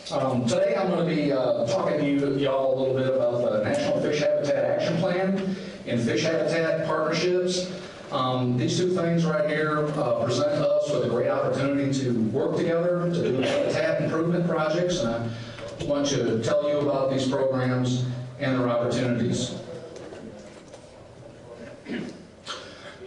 Today I'm going to be talking to y'all a little bit about the National Fish Habitat Action Plan and fish habitat partnerships. These two things right here present us with a great opportunity to work together to do habitat improvement projects, and I want to tell you about these programs and their opportunities.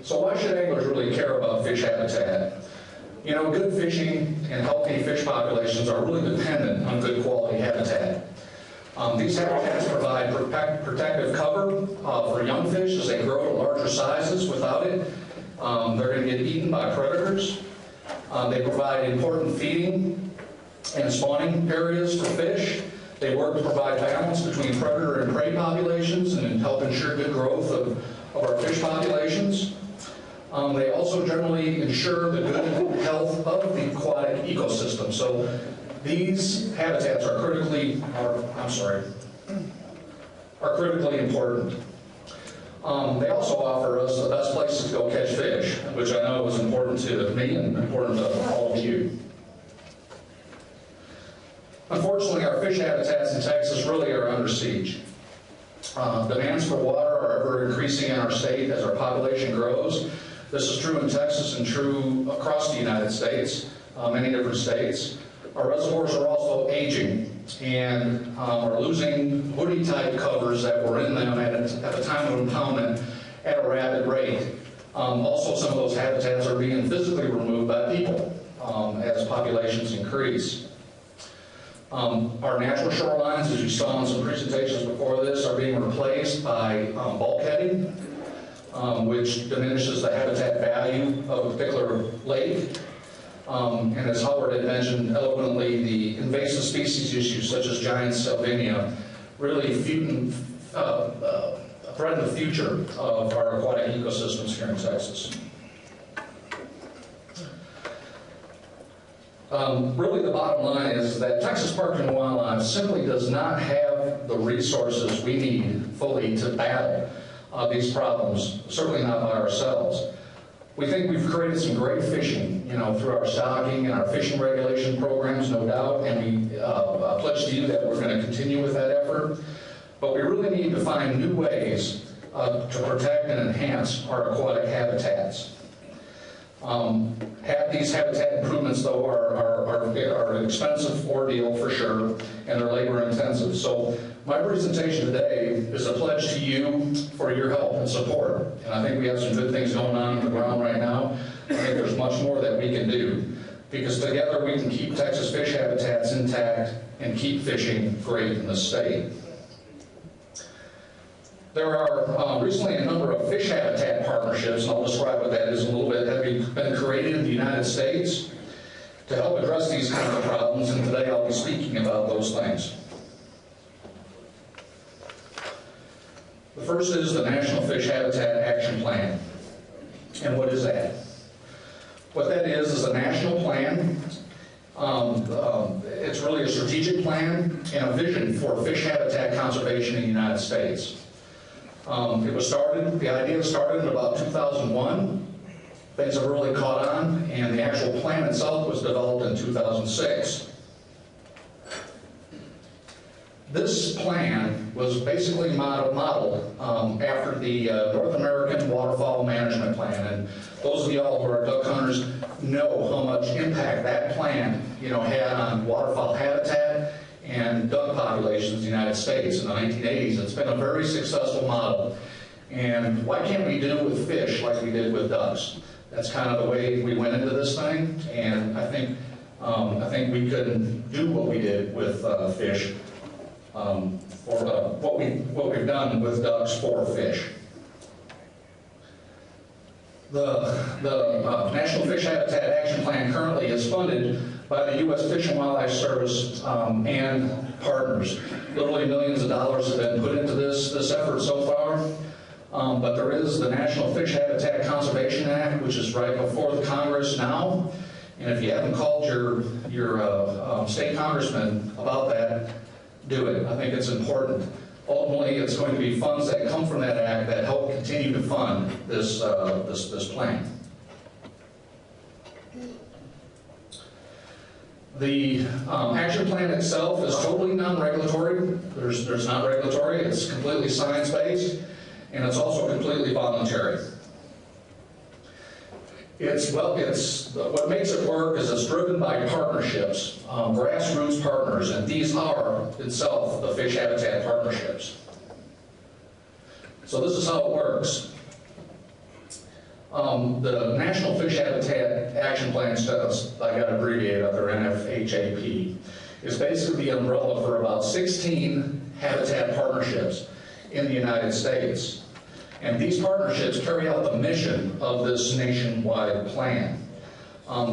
So why should anglers really care about fish habitat? You know, good fishing and healthy fish populations are really dependent on good quality habitat. These habitats provide protective cover for young fish as they grow to larger sizes. Without it, they're going to get eaten by predators. They provide important feeding and spawning areas for fish. They work to provide balance between predator and prey populations and help ensure good growth of our fish populations. They also generally ensure the good health of the aquatic ecosystem. So these habitats are critically important. They also offer us the best places to go catch fish, which I know is important to me and important to all of you. Unfortunately, our fish habitats in Texas really are under siege. Demands for water are ever increasing in our state as our population grows. This is true in Texas and true across the United States, many different states. Our reservoirs are also aging and are losing woody-type covers that were in them at the time of impoundment at a rapid rate. Also, some of those habitats are being physically removed by people as populations increase. Our natural shorelines, as you saw in some presentations before this, are being replaced by bulkheading, which diminishes the habitat value of a particular lake. And as Howard had mentioned eloquently, the invasive species issues such as giant salvinia really threaten the future of our aquatic ecosystems here in Texas. Really the bottom line is that Texas Parks and Wildlife simply does not have the resources we need fully to battle these problems, certainly not by ourselves. We think we've created some great fishing, you know, through our stocking and our fishing regulation programs, no doubt, and we pledge to you that we're going to continue with that effort. But we really need to find new ways to protect and enhance our aquatic habitats. These habitat improvements, though, are an expensive ordeal for sure, and they're labor intensive. So my presentation today is a pledge to you for your help and support. And I think we have some good things going on the ground right now. I think there's much more that we can do, because together we can keep Texas fish habitats intact and keep fishing great in the state. There are recently a number of fish habitat partnerships, and I'll describe what that is a little bit, that have been created in the United States to help address these kinds of problems, and today I'll be speaking about those things. The first is the National Fish Habitat Action Plan. And what is that? What that is a national plan. It's really a strategic plan and a vision for fish habitat conservation in the United States. The idea started in about 2001. Things have really caught on, and the actual plan itself was developed in 2006. This plan was basically modeled after the North American Waterfowl Management Plan, and those of y'all who are duck hunters know how much impact that plan, you know, had on waterfowl habitat and duck populations in the United States in the 1980s. It's been a very successful model. And why can't we do it with fish like we did with ducks? That's kind of the way we went into this thing, and I think we couldn't do what we did with fish, or what we've done with ducks for fish. The National Fish Habitat Action Plan currently is funded by the U.S. Fish and Wildlife Service and partners. Literally millions of dollars have been put into this effort so far. But there is the National Fish Habitat Conservation Act, which is right before the Congress now. And if you haven't called your state congressman about that, do it. I think it's important. Ultimately, it's going to be funds that come from that act that help continue to fund this plan. The action plan itself is totally non-regulatory. There's not regulatory. It's completely science-based, and it's also completely voluntary. What makes it work is it's driven by partnerships, grassroots partners, and these are itself the fish habitat partnerships. So this is how it works. The National Fish Habitat Action Plan status, I got abbreviated up there, NFHAP, is basically the umbrella for about 16 habitat partnerships in the United States. And these partnerships carry out the mission of this nationwide plan.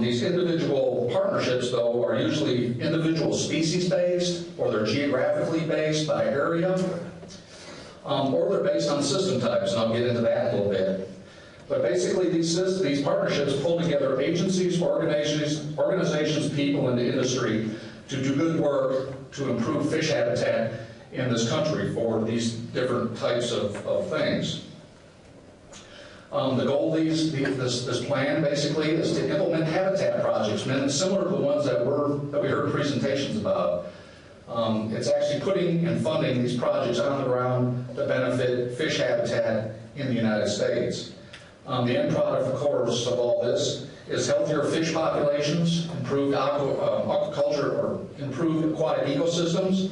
These individual partnerships, though, are usually individual species-based, or they're geographically based by area, or they're based on system types, and I'll get into that in a little bit. But basically, these partnerships pull together agencies, organizations, people in the industry to do good work to improve fish habitat in this country for these different types of things. The goal of this plan basically is to implement habitat projects, similar to the ones that we heard presentations about. It's actually putting and funding these projects on the ground to benefit fish habitat in the United States. The end product, of course, of all this is healthier fish populations, improved aquaculture or improved aquatic ecosystems,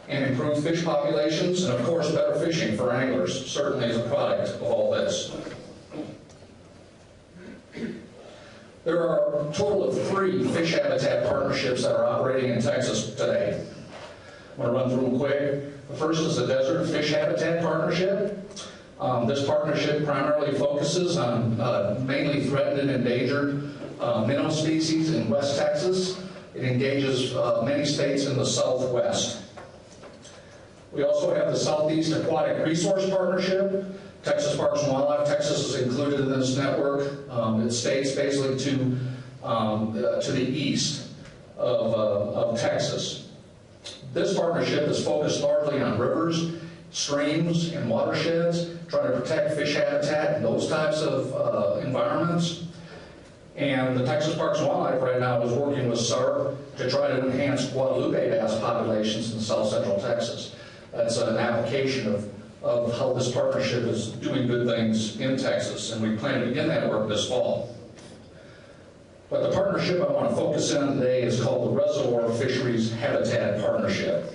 and improved fish populations, and of course better fishing for anglers, certainly as a product of all this. There are a total of 3 fish habitat partnerships that are operating in Texas today. I'm going to run through them quick. The first is the Desert Fish Habitat Partnership. This partnership primarily focuses on mainly threatened and endangered minnow species in West Texas. It engages many states in the Southwest. We also have the Southeast Aquatic Resource Partnership. Texas Parks and Wildlife, Texas is included in this network. It states basically to the east of Texas. This partnership is focused largely on rivers, streams, and watersheds, trying to protect fish habitat in those types of environments. And the Texas Parks and Wildlife right now is working with SARP to try to enhance Guadalupe bass populations in south central Texas. That's an application of how this partnership is doing good things in Texas, and we plan to begin that work this fall. But the partnership I want to focus in on today is called the Reservoir Fisheries Habitat Partnership.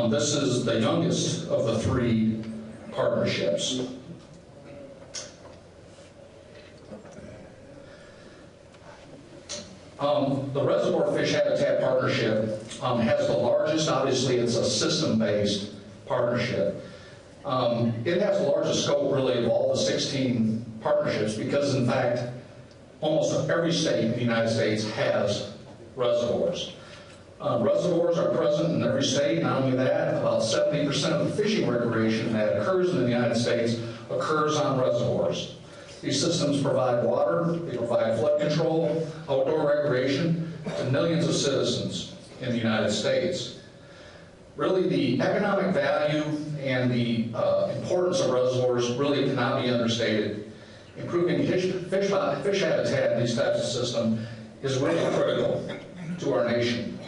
This is the youngest of the 3 partnerships. The Reservoir Fish Habitat Partnership has the largest, obviously it's a system-based partnership. It has the largest scope really of all the 16 partnerships because in fact almost every state in the United States has reservoirs. Reservoirs are present in every state. Not only that, about 70% of the fishing recreation that occurs in the United States occurs on reservoirs. These systems provide water, they provide flood control, outdoor recreation to millions of citizens in the United States. Really, the economic value and the importance of reservoirs really cannot be understated. Improving fish habitat in these types of systems is really critical to our nation.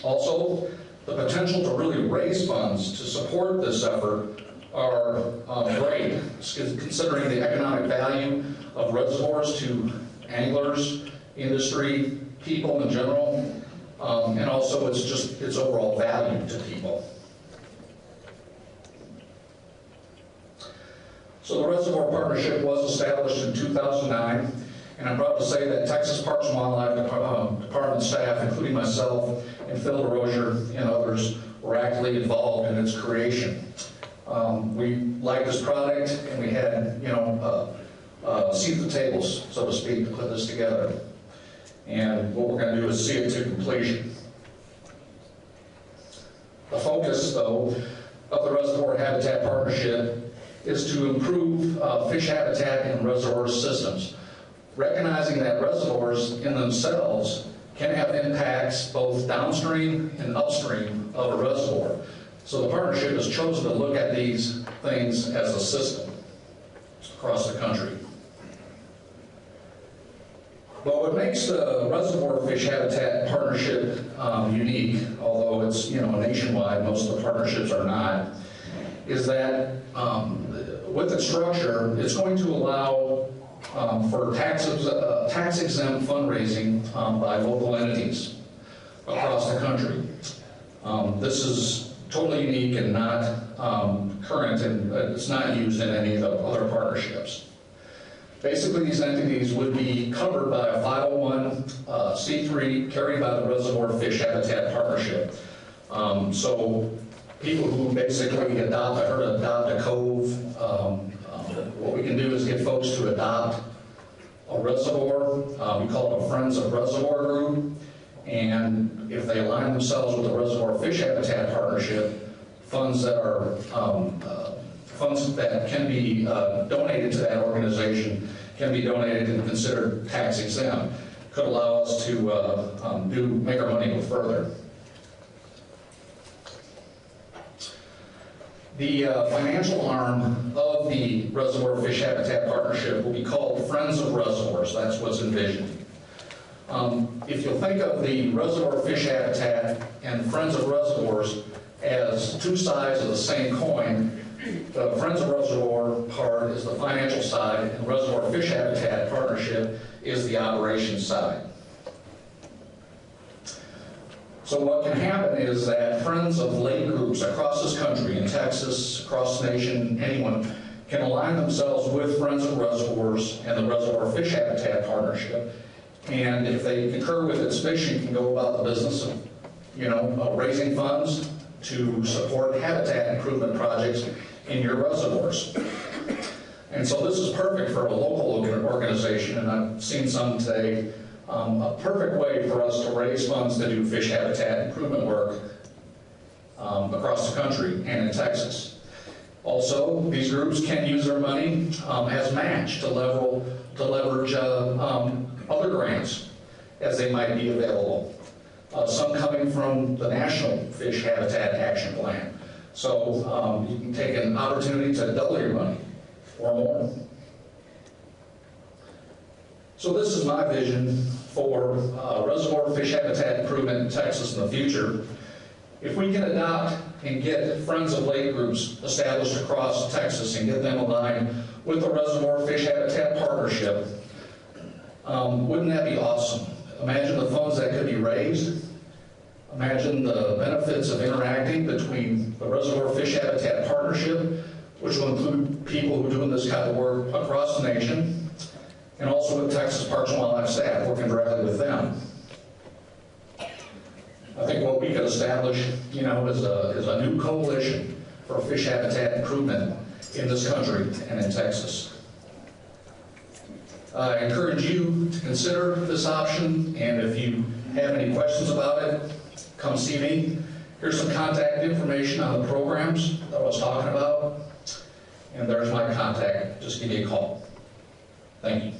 Also, the potential to really raise funds to support this effort are great, considering the economic value of reservoirs to anglers, industry, people in general, and also its overall value to people. So the Reservoir Partnership was established in 2009, and I'm proud to say that Texas Parks and Wildlife Department staff, including myself and Phil DeRosier and others, were actively involved in its creation. We liked this product, and we had, seat at the tables, so to speak, to put this together. And what we're going to do is see it to completion. The focus, though, of the Reservoir Habitat Partnership is to improve fish habitat in reservoir systems, recognizing that reservoirs in themselves can have impacts both downstream and upstream of a reservoir. So the partnership has chosen to look at these things as a system across the country. But what makes the Reservoir Fish Habitat Partnership unique, although it's nationwide, most of the partnerships are not, is that with its structure, it's going to allow for tax-exempt fundraising by local entities across the country. This is totally unique and not current, and it's not used in any of the other partnerships. Basically, these entities would be covered by a 501c3 carried by the Reservoir Fish Habitat Partnership. So people who basically adopt a cove, what we can do is get folks to adopt a reservoir. We call it a Friends of Reservoir group. And if they align themselves with the Reservoir Fish Habitat Partnership, funds that are funds that can be donated to that organization can be donated and considered tax exempt. Could allow us to make our money go further. The financial arm of the Reservoir Fish Habitat Partnership will be called Friends of Reservoirs. That's what's envisioned. If you'll think of the Reservoir Fish Habitat and Friends of Reservoirs as two sides of the same coin, the Friends of Reservoir part is the financial side, and Reservoir Fish Habitat Partnership is the operations side. So what can happen is that friends of lake groups across this country, in Texas, across the nation, anyone, can align themselves with Friends of Reservoirs and the Reservoir Fish Habitat Partnership, and if they concur with its mission, can go about the business of, raising funds to support habitat improvement projects in your reservoirs. And so this is perfect for a local organization, and I've seen some today, a perfect way for us to raise funds to do fish habitat improvement work across the country and in Texas. Also, these groups can use their money as match to leverage other grants as they might be available. Some coming from the National Fish Habitat Action Plan. So you can take an opportunity to double your money or more. So this is my vision for reservoir fish habitat improvement in Texas in the future. If we can adopt and get Friends of Lake groups established across Texas and get them aligned with the Reservoir Fish Habitat Partnership, wouldn't that be awesome? Imagine the funds that could be raised. Imagine the benefits of interacting between the Reservoir Fish Habitat Partnership, which will include people who are doing this kind of work across the nation, and also with Texas Parks and Wildlife staff, working directly with them. I think what we could establish, is a new coalition for fish habitat improvement in this country and in Texas. I encourage you to consider this option, and if you have any questions about it, come see me. Here's some contact information on the programs that I was talking about, and there's my contact. Just give me a call. Thank you.